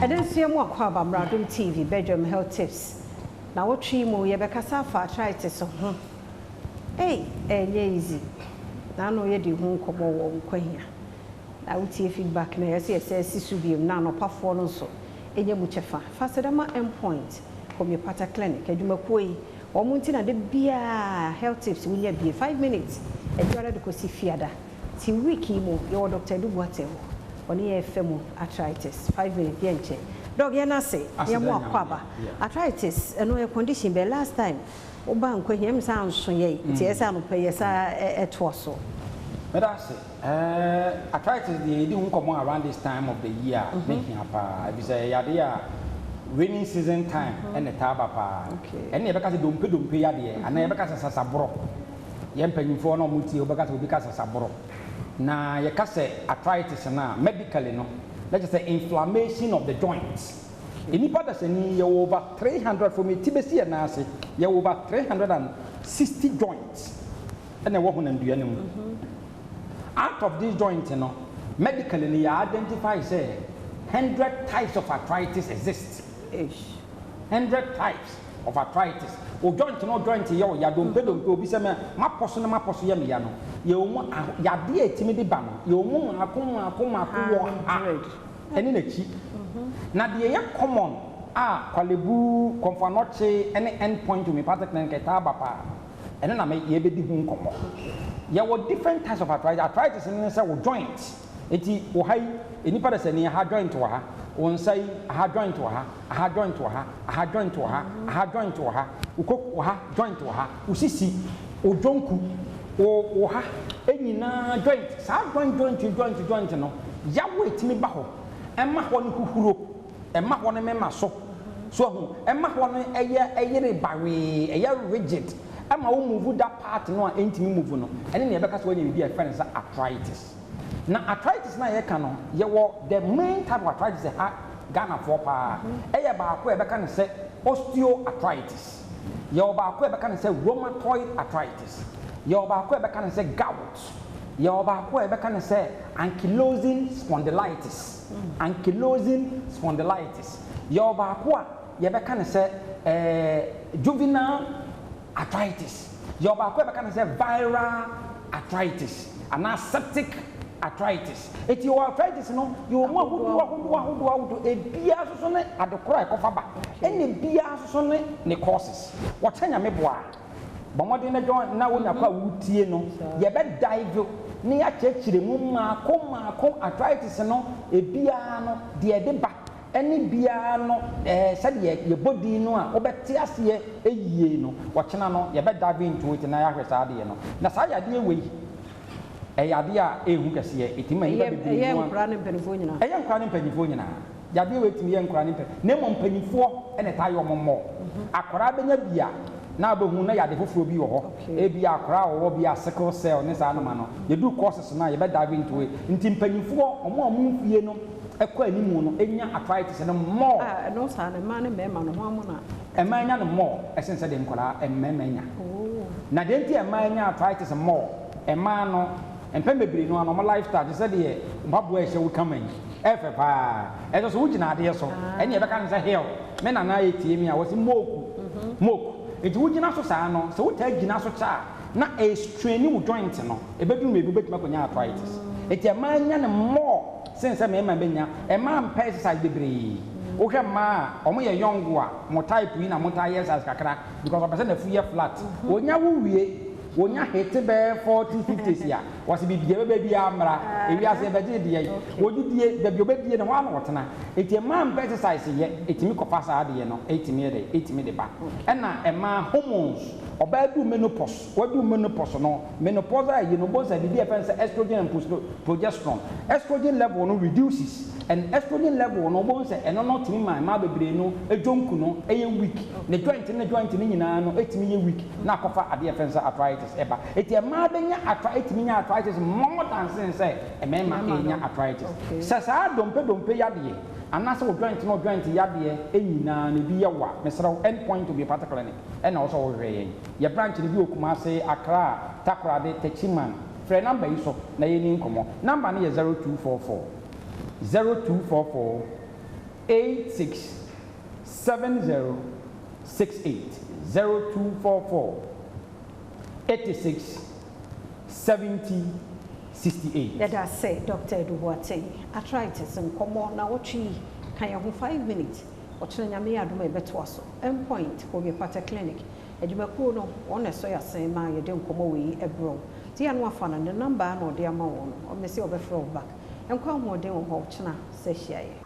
didn't see a more Adom TV, bedroom health tips. Now, what tree mo ye bekasa for arthritis of hey, easy. Now, no, you do home come on quenya. I will see feedback. Now, yes, Sisubium, now, no performance so. Enya muchefa. Faster than my endpoint. Homeopathic clinic. Edumakoi. Or Muntina de Bia health tips will be 5 minutes. And you are to go see Fiada. See, wiki mo, your doctor do whatever. On the FM arthritis. 5 minutes, yenche. Dog Yanase, Yamu Quaba. Arthritis, and no condition, but last time, Oban Quahim sounds so ye, yes, I don't pay yes, at Twasso. But I say, arthritis, they don't come around this time of the year, making up, I say, Yadia. Rainy season time and the tabapa. And never because don't pay idea, and never because a sabro. Yemping for no muti, because we because a sabro. Now, you can say arthritis now, medically, no. Let's say inflammation of the joints. In part of you over 300 for me, Tibesi and Nasi, you over 360 joints. And a woman and do anymore. Out of these joints, you know, medically, you identify, say, 100 types of arthritis exist. 100 types of arthritis. O joint no joint yo ya dompe obi se ma poso ya me ya no. Ye omu ya de etimi de ba no. Ye omu akoma wo eni na chi. Na de ye common kwalebu komfanoche any end point to me particular nke ta ba pa. Ene na me ye be di hu nkomo. Ye wo different types of arthritis. Arthritis ni say wo joint. Eti wo hai enipa da se ni ha joint wo ha. On say a joint to her, a joint to her, a joint to her, a joint to her, uko ha joint to her, usisi, o jonku, o ha, any na joint, sa joint no, yawe timi baho, emma one kuhuro, emma one memma so, emma one a year barry, a year rigid, emma will move that part no intimi move no, and then because when you be a friend is arthritis. Now arthritis na ye kano ye wo the main type of arthritis is Ghana for pa e ba ko e be kan say osteoarthritis ye ba ko e be kan say rheumatoid arthritis ye ba ko e be kan say gout ye ba ko e be kan say ankylosing spondylitis ye ba ko ye be kan say juvenile arthritis ye ba ko e be kan say viral arthritis and septic arthritis. It's your arthritis, no. You want a beer son at the cry of Faba. Any beer son ne causes. What any meboa? But what in a joint now when I call Wutieno, you bet dive near church the mumma, come arthritis, no, a piano, dear deba. Any piano, said your body no, or betias ye, a ye no. What no, you bet dive into it and I have a sadiano. Nasaya dear way. Idea who can see it may be a young cranning pennyfonia. A young cranning pennyfonia. Yabi wait me young cranning name on penny 4 and a tire more. A crabina beer. Now, but who know the full be or a be a crowd or be a sickle cell, Miss Anamano. You do courses now, you better dive into it. In Tim penny 4 or more moon, you know, a quail moon, any arthritis and more. No, son, a man and man, a man and more, as I said in Kola and Memania. Now, didn't a man arthritis and more, a man. And Pembe no normal lifestyle, just said here, Babway shall come in. Efa, and was wooden idea so, and you can say, hell, men and I, I was in Moku. It would not so sano, so take Ginaso cha, not a straining joint, no, a bedroom may be better than arthritis. It's a man and more since I made my benya, a man pesticide debris. Okay, ma, only a young one, more type in a multi years as Kakra, because I present a 3 year flat. When you when you hit the bear 40, 50s here, was it be baby amra, if you are saying, would you the baby and 1 or 10? It's a man better size yet, 80 micropasa, 80 minutes back. And now a man hormones or bad do menopause. What do menopause no? Menopause, you know, both the difference estrogen and progesterone. Estrogen level no reduces. And estrogen level no bones and not me my mother brain a jonkuno a week. The joint in no 8 million week. Now cover at the offense arthritis ever. It's a mabenya arthritis more than say a man arthritis. Says I don't pay yadi. And that's what joint no joint yadi any na be a wa. Mr. End point to be particularly and also rain. Your branch review Kumase Accra, Takra de Techiman. Friend number is so na yin komo. Number is 0244 0244 867068 0244 86 70 68. Let us say, Dr. Eduwate, arthritis and come now what she can you 5 minutes or Chinamia do my better so. Endpoint will be part of clinic. Edumakuno, honest so you say, my you don't come away a bro. The annual fun and the number no dear moan or Monsieur Overflow back. And come more day on Hawchna, says she.